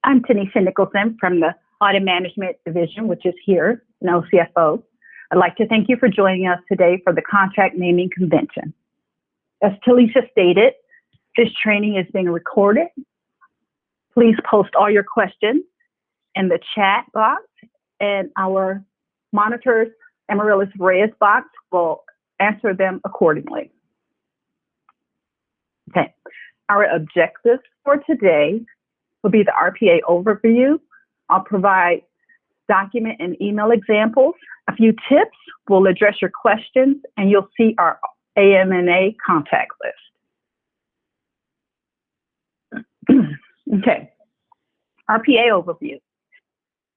I'm Tanisha Nicholson from the Audit Management Division, which is here, no CFO. I'd like to thank you for joining us today for the Contract Naming Convention. As Talisha stated, this training is being recorded. Please post all your questions in the chat box, and our monitors, Amaryllis Reyes box, will answer them accordingly. Okay, our objectives for today will be the RPA overview. I'll provide document and email examples. A few tips will address your questions, and you'll see our AMNA contact list. Okay, RPA overview.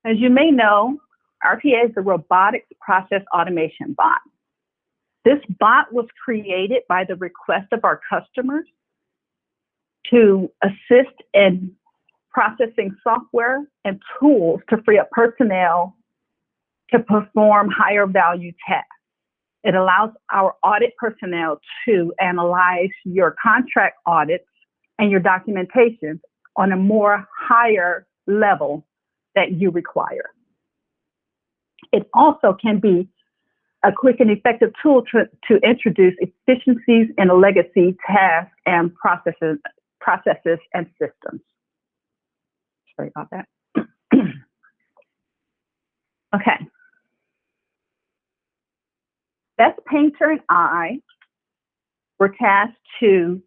As you may know, RPA is the Robotic Process Automation bot. This bot was created by the request of our customers to assist in processing software and tools to free up personnel to perform higher value tasks. It allows our audit personnel to analyze your contract audits and your documentation on a more higher level that you require. It also can be a quick and effective tool to introduce efficiencies in legacy tasks and processes and systems. Sorry about that. Okay. Beth Painter and I were tasked to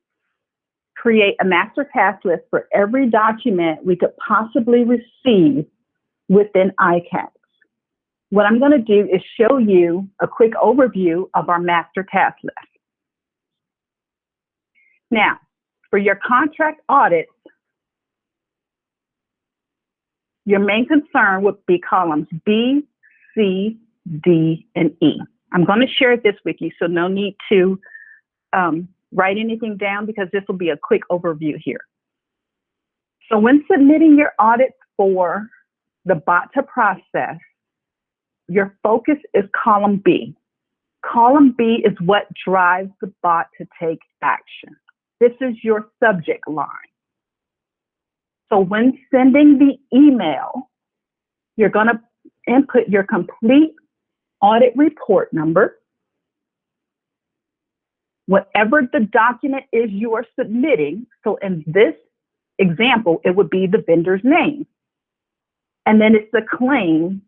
create a master task list for every document we could possibly receive within ICATS. What I'm going to do is show you a quick overview of our master task list. Now, for your contract audits, your main concern would be columns B, C, D, and E. I'm going to share this with you, so no need to write anything down because this will be a quick overview here. So when submitting your audit for the bot to process, your focus is column B. Column B is what drives the bot to take action. This is your subject line. So when sending the email, you're going to input your complete audit report number, whatever the document is you are submitting. So in this example, it would be the vendor's name. And then it's the claim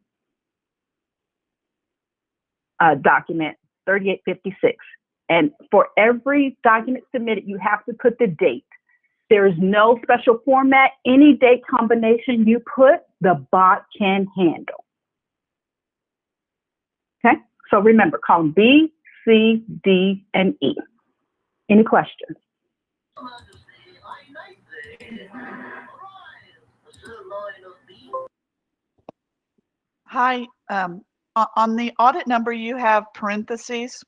document 3856. And for every document submitted, you have to put the date. There is no special format. Any date combination you put, the bot can handle. Okay, so remember, column B, C, D, and E. Any questions? Hi, on the audit number, you have parentheses.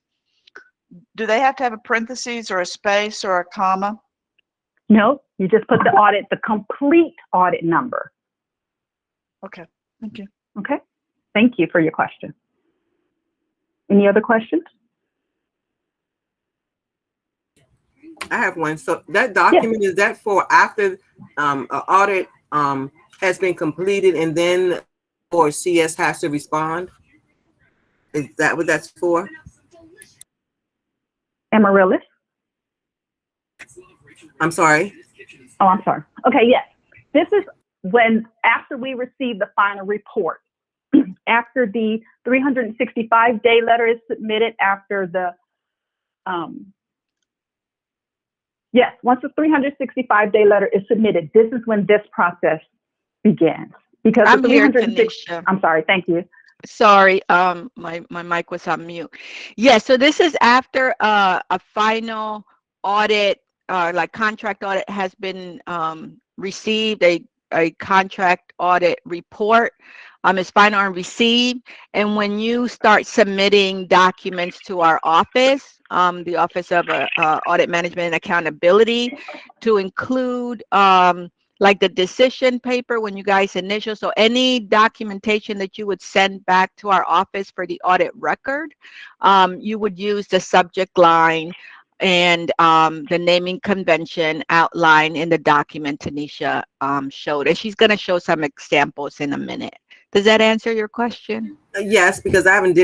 Do they have to have a parentheses or a space or a comma? No, you just put the complete audit number. Okay, thank you. Okay, thank you for your question. Any other questions? I have one. So that document, is that for after an audit has been completed and then or CS has to respond? Is that what that's for? Amaryllis? I'm sorry. Oh, I'm sorry. Okay, yes. This is when, after we receive the final report, after the 365-day letter is submitted, after the, yes, once the 365-day letter is submitted, this is when this process begins. Because I'm here, Tanisha. I'm sorry, thank you. Sorry, my mic was on mute. Yeah, so this is after a final audit, like contract audit has been received, a contract audit report is final and received. And when you start submitting documents to our office, the Office of Audit Management and Accountability, to include like the decision paper when you guys initial, so any documentation that you would send back to our office for the audit record, you would use the subject line and the naming convention outlined in the document Tanisha showed. And she's going to show some examples in a minute. Does that answer your question? Yes, because I haven't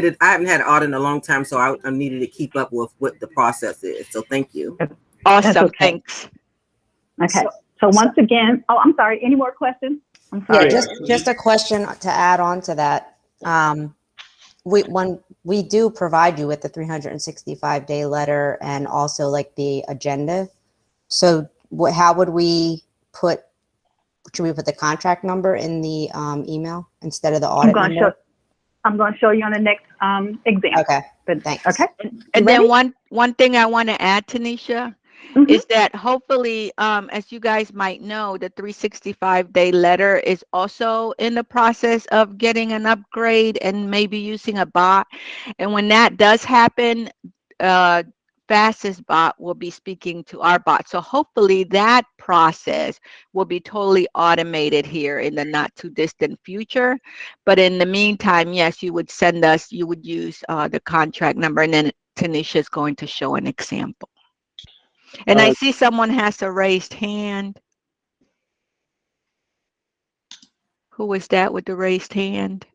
had audit in a long time, so I needed to keep up with what the process is. So thank you. Awesome. Okay. Thanks. Okay. So once again, oh, I'm sorry. Any more questions? I'm sorry. Yeah, just a question to add on to that. When we do provide you with the 365-day letter and also like the agenda. So how would we should we put the contract number in the email instead of the audit number? I'm going to show you on the next example. Okay, But, thanks. Okay. And then one thing I want to add, Tanisha, is that hopefully, as you guys might know, the 365-day letter is also in the process of getting an upgrade and maybe using a bot. And when that does happen, Fastest bot will be speaking to our bot. So hopefully that process will be totally automated here in the not too distant future. But in the meantime, yes, you would use the contract number, and then Tanisha is going to show an example. And I see someone has a raised hand. Who was that with the raised hand?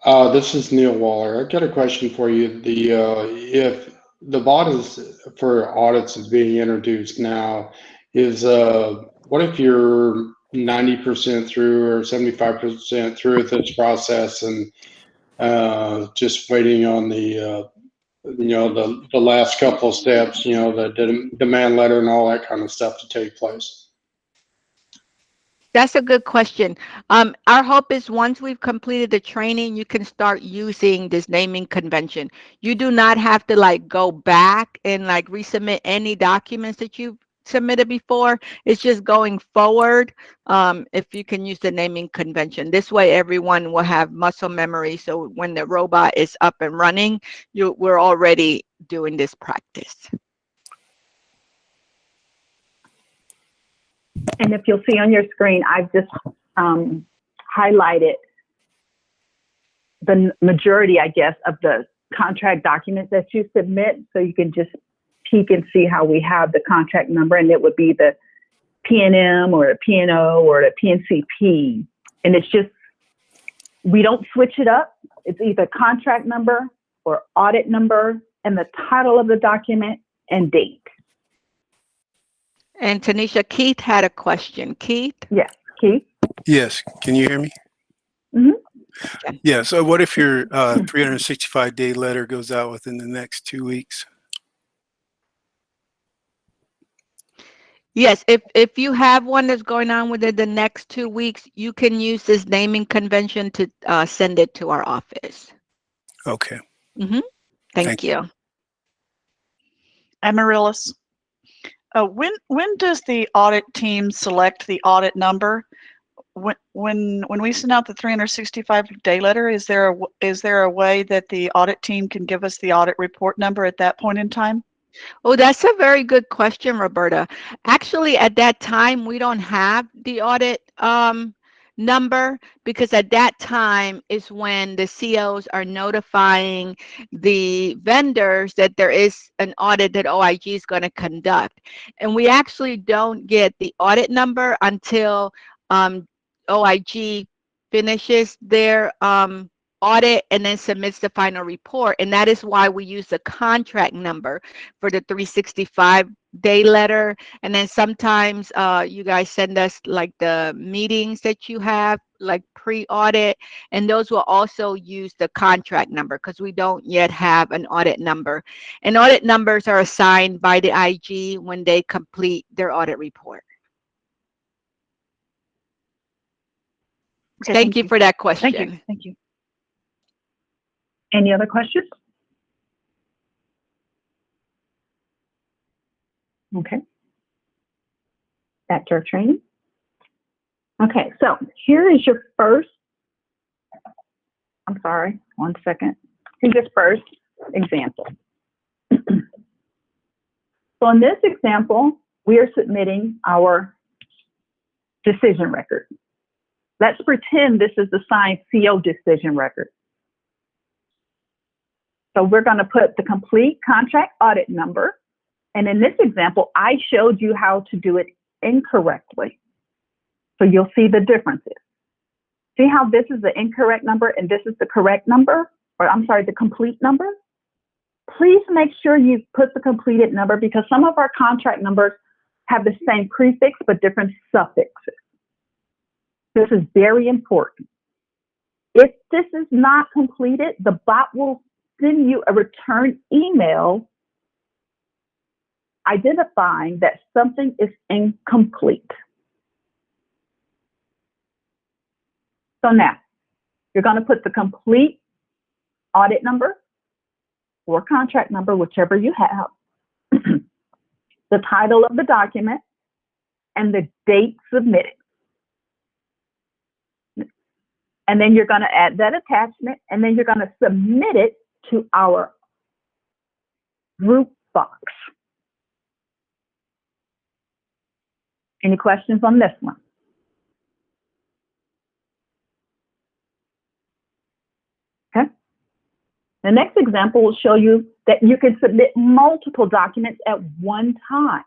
This is Neil Waller. I've got a question for you. If the bot is for audits is being introduced now, what if you're 90% through or 75% through with this process and just waiting on the last couple of steps, the demand letter and all that kind of stuff to take place? That's a good question. Our hope is once we've completed the training, you can start using this naming convention. You do not have to go back and resubmit any documents that you've submitted before. It's just going forward. If you can use the naming convention, this way everyone will have muscle memory. So when the robot is up and running, we're already doing this practice. And if you'll see on your screen, I've just highlighted the majority, I guess, of the contract documents that you submit. So you can just peek and see how we have the contract number, and it would be the PNM or the PNO or the PNCP. And it's just, we don't switch it up. It's either contract number or audit number and the title of the document and date. And Tanisha, Keith had a question. Keith? Yes, Keith? Yes, can you hear me? Mm-hmm. Yeah, so what if your 365-day letter goes out within the next 2 weeks? Yes, if you have one that's going on within the next 2 weeks, you can use this naming convention to send it to our office. Okay. Thank you. Amaryllis, when does the audit team select the audit number? When we send out the 365-day letter, is there a way that the audit team can give us the audit report number at that point in time? Oh, that's a very good question, Roberta. Actually, at that time, we don't have the audit number, because at that time is when the COs are notifying the vendors that there is an audit that OIG is going to conduct. And we actually don't get the audit number until OIG finishes their audit and then submits the final report. And that is why we use the contract number for the 365-day letter. And then sometimes you guys send us the meetings that you have, pre-audit, and those will also use the contract number because we don't yet have an audit number. And audit numbers are assigned by the IG when they complete their audit report. Okay, thank you for that question. Thank you. Any other questions? Okay. Back to our training. Okay, so here is your first, I'm sorry, 1 second. Here's your first example. So in this example, we are submitting our decision record. Let's pretend this is the signed CO decision record. So we're going to put the complete contract audit number. And in this example, I showed you how to do it incorrectly. So you'll see the differences. See how this is the incorrect number and this is the correct number? Or I'm sorry, the complete number? Please make sure you put the completed number because some of our contract numbers have the same prefix but different suffixes. This is very important. If this is not completed, the bot will send you a return email identifying that something is incomplete. So now, you're going to put the complete audit number or contract number, whichever you have, the title of the document, and the date submitted. And then you're going to add that attachment, and then you're going to submit it to our group box. Any questions on this one? Okay. The next example will show you that you can submit multiple documents at one time.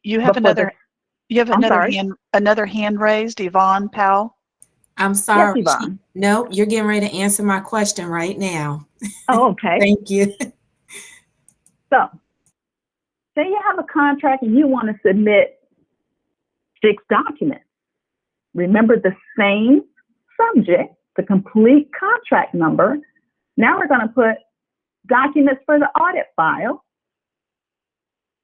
You have another hand raised, Yvonne Powell. I'm sorry. Yes, Yvonne. No, you're getting ready to answer my question right now. Oh, okay. Thank you. So, say you have a contract and you want to submit 6 documents. Remember the same subject, the complete contract number. Now we're going to put documents for the audit file,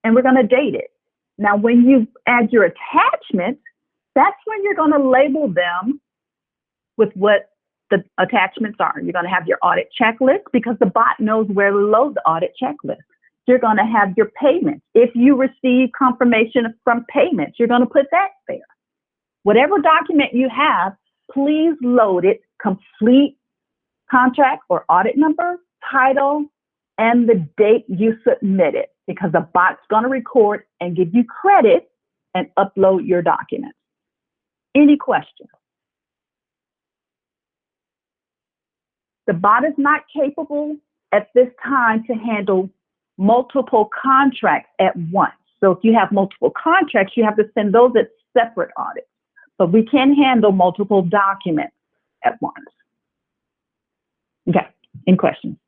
and we're going to date it. Now, when you add your attachments, that's when you're going to label them with what the attachments are. You're going to have your audit checklist because the bot knows where to load the audit checklist. You're going to have your payments. If you receive confirmation from payments, you're going to put that there. Whatever document you have, please load it, complete contract or audit number, title, and the date you submitted, because the bot's going to record and give you credit and upload your documents. Any questions? The bot is not capable at this time to handle multiple contracts at once. So if you have multiple contracts, you have to send those as separate audits. But we can handle multiple documents at once. Okay, any questions?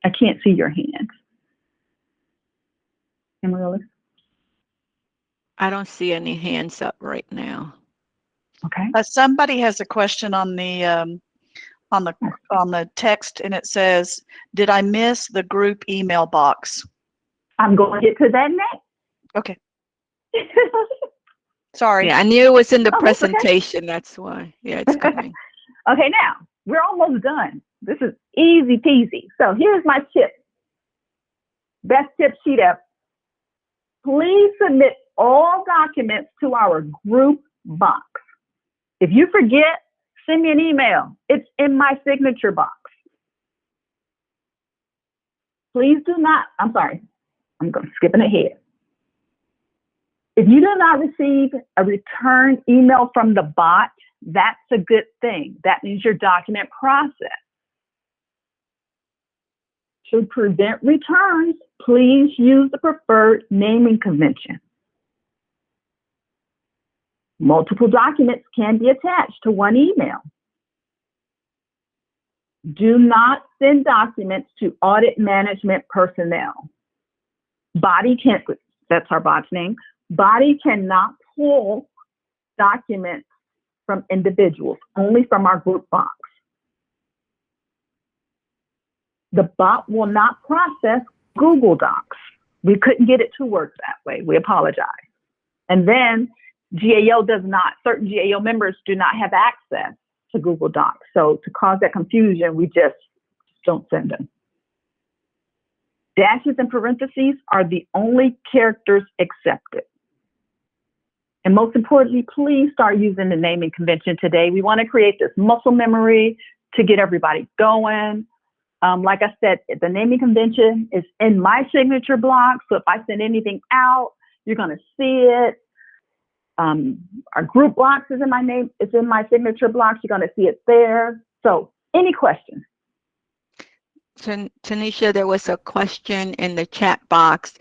I can't see your hands. Amarillo? I don't see any hands up right now. Okay. Somebody has a question on the text, and it says, "Did I miss the group email box?" I'm going to get to that next. Okay. Sorry. Yeah, I knew it was in the Oh, that's okay. presentation. That's why. Yeah, it's coming. Okay, now we're almost done. This is easy peasy. So here's my tip. Best tip sheet ever. Please submit all documents to our group box. If you forget, send me an email. It's in my signature box. Please do not, I'm sorry, I'm skipping ahead. If you do not receive a return email from the bot, that's a good thing. That means your document processed. To prevent returns, please use the preferred naming convention. Multiple documents can be attached to one email. Do not send documents to audit management personnel. That's our bot's name. Body cannot pull documents from individuals, only from our group box. The bot will not process Google Docs. We couldn't get it to work that way. We apologize. And then GAO does not, certain GAO members do not have access to Google Docs. So to cause that confusion, we just don't send them. Dashes and parentheses are the only characters accepted. And most importantly, please start using the naming convention today. We want to create this muscle memory to get everybody going. Like I said, the naming convention is in my signature block. So if I send anything out, you're going to see it. Our group blocks is in my name. It's in my signature blocks. You're going to see it there. So any questions? Tanisha, there was a question in the chat box,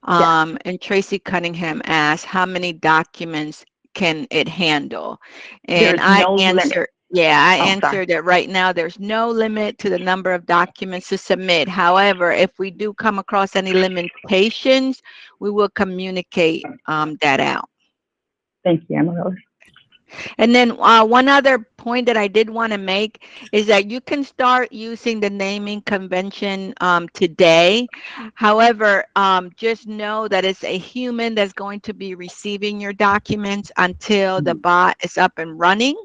and Tracy Cunningham asked, how many documents can it handle? And There's I no answered, limit. yeah, I sorry. answered that right now there's no limit to the number of documents to submit. However, if we do come across any limitations, we will communicate that out. Thank you, Amarillo. And then one other point that I did want to make is that you can start using the naming convention today. However, just know that it's a human that's going to be receiving your documents until the bot is up and running.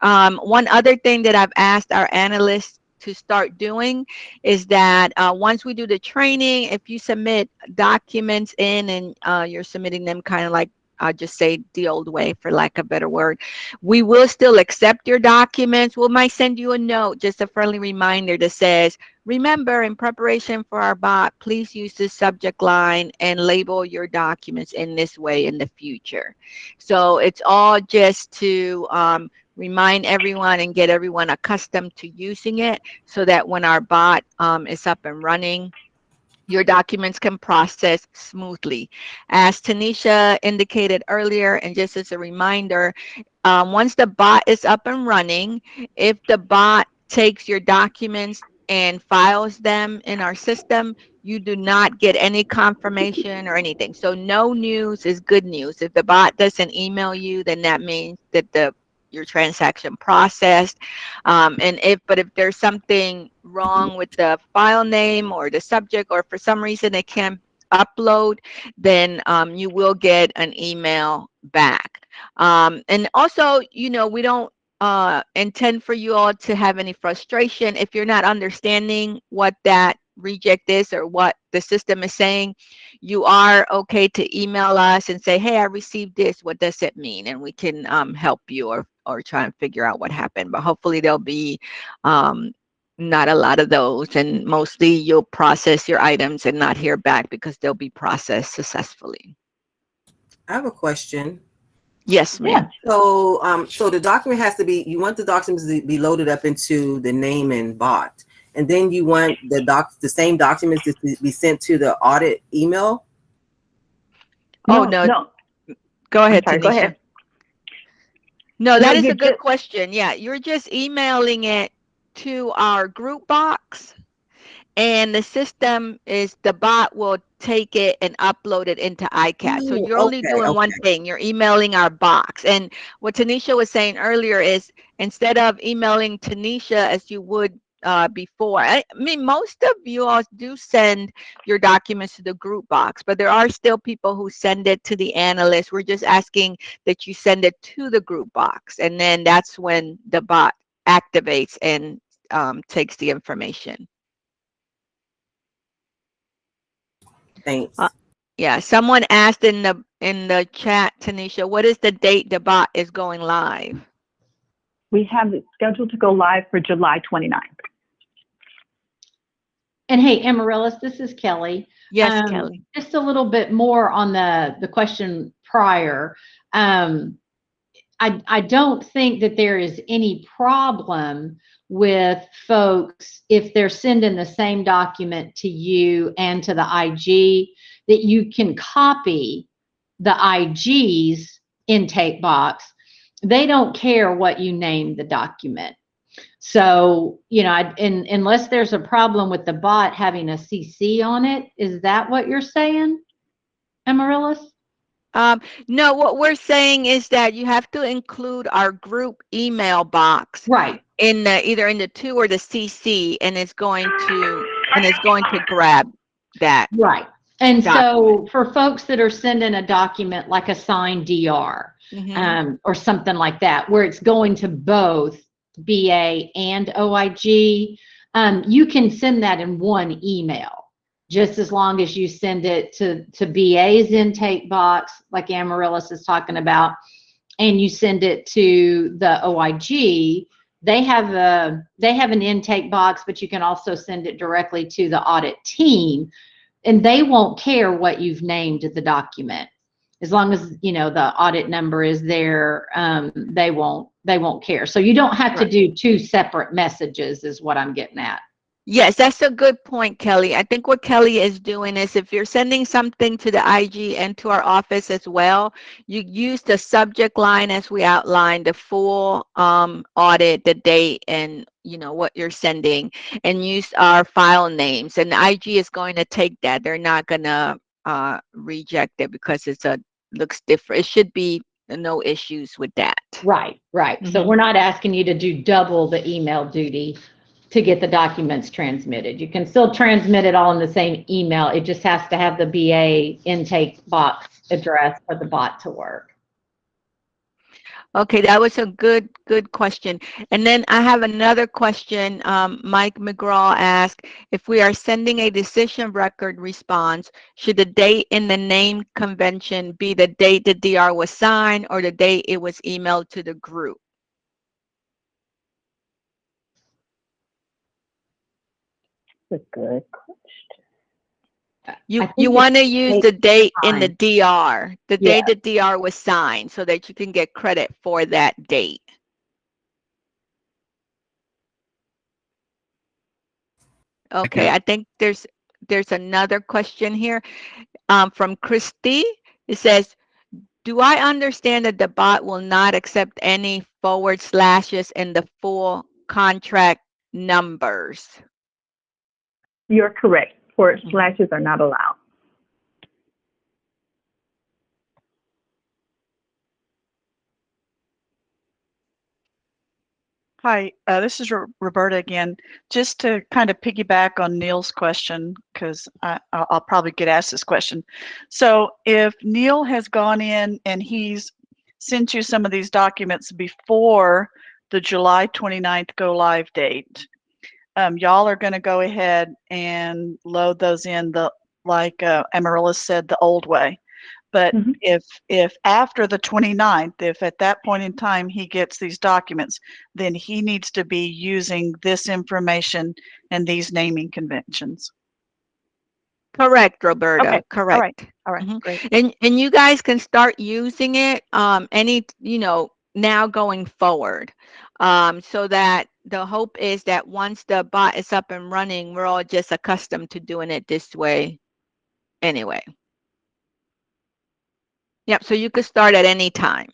One other thing that I've asked our analysts to start doing is that once we do the training, if you submit documents in and you're submitting them kind of like, I'll just say the old way for lack of a better word, we will still accept your documents. We might send you a note, just a friendly reminder that says, remember, in preparation for our bot, please use this subject line and label your documents in this way in the future. So it's all just to remind everyone and get everyone accustomed to using it so that when our bot is up and running, your documents can process smoothly. As Tanisha indicated earlier, and just as a reminder, once the bot is up and running, if the bot takes your documents and files them in our system, you do not get any confirmation or anything. So no news is good news. If the bot doesn't email you, then that means that your transaction processed. But if there's something wrong with the file name or the subject, or for some reason it can't upload, then you will get an email back. And also, you know, we don't intend for you all to have any frustration. If you're not understanding what that reject is or what the system is saying, you are okay to email us and say, hey, I received this, what does it mean? And we can help you or try and figure out what happened. But hopefully there'll be not a lot of those, and mostly you'll process your items and not hear back because they'll be processed successfully. I have a question. Yes, ma'am. So, so the document has to be, you want the documents to be loaded up into the name and bot, and then you want the same documents to be sent to the audit email? Oh, no. Go ahead, Sorry, Tanisha. go ahead. No, that is you're a good question. Yeah, you're just emailing it to our group box, and the system is, the bot will take it and upload it into ICATS. So you're only doing one thing. You're emailing our box. And what Tanisha was saying earlier is, instead of emailing Tanisha as you would before, I mean, most of you all do send your documents to the group box, but there are still people who send it to the analyst. We're just asking that you send it to the group box, and then that's when the bot activates and takes the information. Thanks. Yeah, someone asked in the chat, Tanisha, what is the date the bot is going live? We have it scheduled to go live for July 29th. And hey, Amaryllis, this is Kelly. Yes, Kelly. Just a little bit more on the question prior. I don't think that there is any problem with folks, if they're sending the same document to you and to the IG, that you can copy the IG's intake box. They don't care what you name the document. So, you know, unless there's a problem with the bot having a CC on it, is that what you're saying, Amaryllis? No, what we're saying is that you have to include our group email box, right, in the either in the to or the CC, and it's going to grab that. Right. And document. So for folks that are sending a document like a signed DR, or something like that, where it's going to both BA and OIG, you can send that in one email, just as long as you send it to BA's intake box, like Amaryllis is talking about, and you send it to the OIG. They have an intake box, but you can also send it directly to the audit team, and they won't care what you've named the document. As long as, you know, the audit number is there, they won't care. So you don't have to do two separate messages is what I'm getting at. Yes, that's a good point, Kelly. I think what Kelly is doing is if you're sending something to the IG and to our office as well, you use the subject line as we outlined, the full audit, the date, and you know what you're sending, and use our file names. And the IG is going to take that. They're not going to reject it because looks different. It should be no issues with that. Right. So we're not asking you to do double the email duty to get the documents transmitted. You can still transmit it all in the same email. It just has to have the BA intake box address for the bot to work. Okay, that was a good question. And then I have another question. Mike McGraw asked, if we are sending a decision record response, should the date in the name convention be the date the DR was signed or the date it was emailed to the group? That's a good question. You want to use the date in the DR, the date the DR was signed, so that you can get credit for that date. Okay, I think there's another question here from Christy. It says, do I understand that the bot will not accept any forward slashes in the full contract numbers? You're correct. Forward slashes are not allowed. Hi, this is Roberta again. Just to kind of piggyback on Neil's question, because I'll probably get asked this question. So if Neil has gone in and he's sent you some of these documents before the July 29th go live date, y'all are going to go ahead and load those in like Amaryllis said, the old way. But if after the 29th, if at that point in time he gets these documents, then he needs to be using this information and these naming conventions. Correct, Roberta. Okay. Correct. All right. Great. And you guys can start using it now going forward. So that the hope is that once the bot is up and running, we're all just accustomed to doing it this way anyway. Yep, so you could start at any time.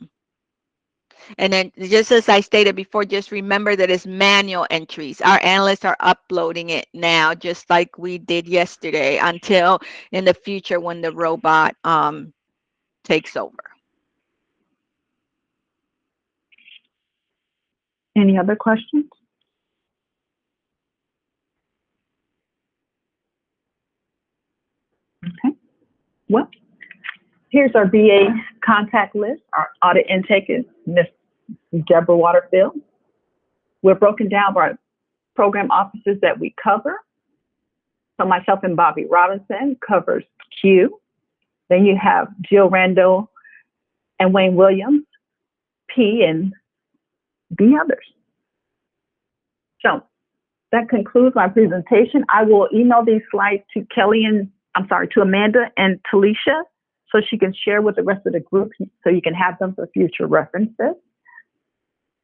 And then just as I stated before, just remember that it's manual entries. Our analysts are uploading it now, just like we did yesterday, until in the future when the robot takes over. Any other questions? Okay. Well, here's our BA contact list. Our audit intake is Ms. Deborah Waterfield. We're broken down by program offices that we cover. So myself and Bobby Robinson covers Q. Then you have Jill Randall and Wayne Williams, P, and the others. So that concludes my presentation. I will email these slides to to Amanda and Talisha, so she can share with the rest of the group so you can have them for future references.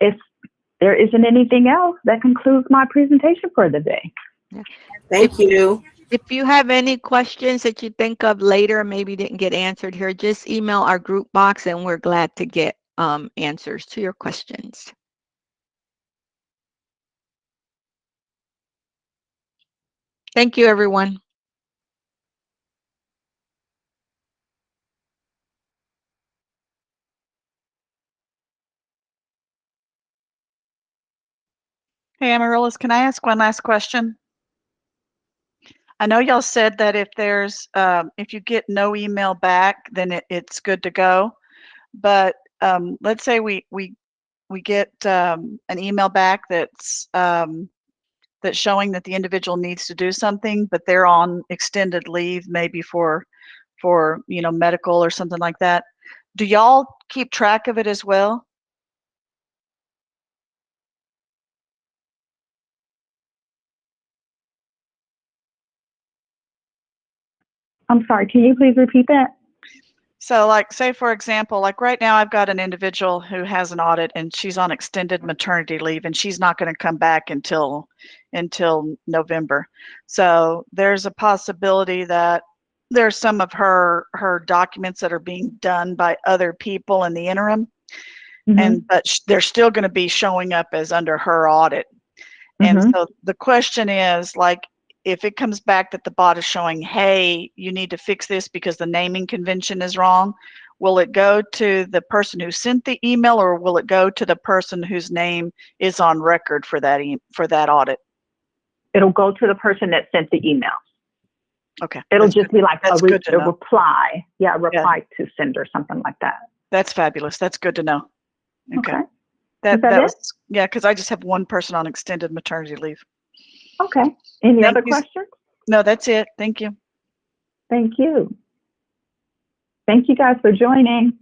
If there isn't anything else, that concludes my presentation for the day. Thank you. If you have any questions that you think of later, maybe didn't get answered here, just email our group box and we're glad to get answers to your questions. Thank you, everyone. Hey, Amaryllis, can I ask one last question? I know y'all said that if you get no email back, then it's good to go. But let's say we get an email back that's showing that the individual needs to do something, but they're on extended leave, maybe for medical or something like that. Do y'all keep track of it as well? I'm sorry, can you please repeat that? So like, say for example, like right now I've got an individual who has an audit and she's on extended maternity leave and she's not going to come back until November. So there's a possibility that there's some of her documents that are being done by other people in the interim, and but they're still going to be showing up as under her audit. And so the question is, like, if it comes back that the bot is showing, hey, you need to fix this because the naming convention is wrong, will it go to the person who sent the email, or will it go to the person whose name is on record for that for that audit? It'll go to the person that sent the email. Okay. It'll just be like a know. reply. Yeah, a reply to sender, something like that. That's fabulous. That's good to know. Okay. Okay. That it? was, yeah, because I just have one person on extended maternity leave. Okay. Any Thank other you. questions? No, that's it. Thank you. Thank you. Thank you guys for joining.